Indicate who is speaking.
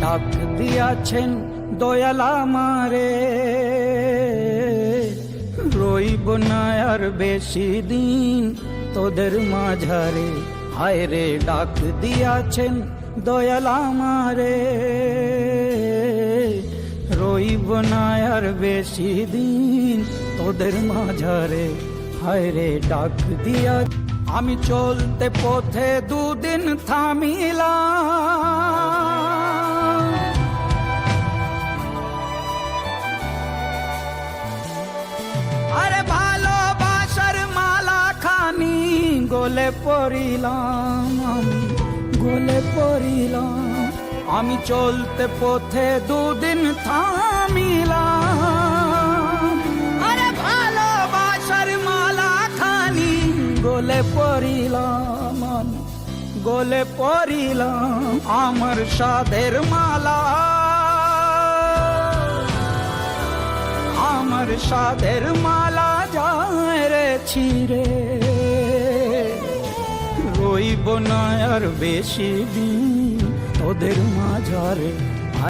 Speaker 1: ডাক দিয়াছেন দয়াল আমারে, রইব না আর বেশি দিন তোদের মাঝারে। হায় রে ডাক দিয়াছেন দয়াল আমারে, রইব না আর বেশি দিন তোদের মাঝারে। হায় রে ডাক দিয়া আমি চলতে পথে দুদিন থামিলাম, আরে ভালোবাসার মালা খানি গলে পড়িলাম, আমি গলে পড়িলাম। আমি চলতে পথে দুদিন থামিলাম, আরে ভালোবাসার মালা খানি গলে পড়িলাম, আমি গলে পড়িলাম। আমার সাধের মালা, আমার সাধের মালা যায় রে ছিঁড়ে, রইব না আর বেশি দিন তোদের মাঝারে।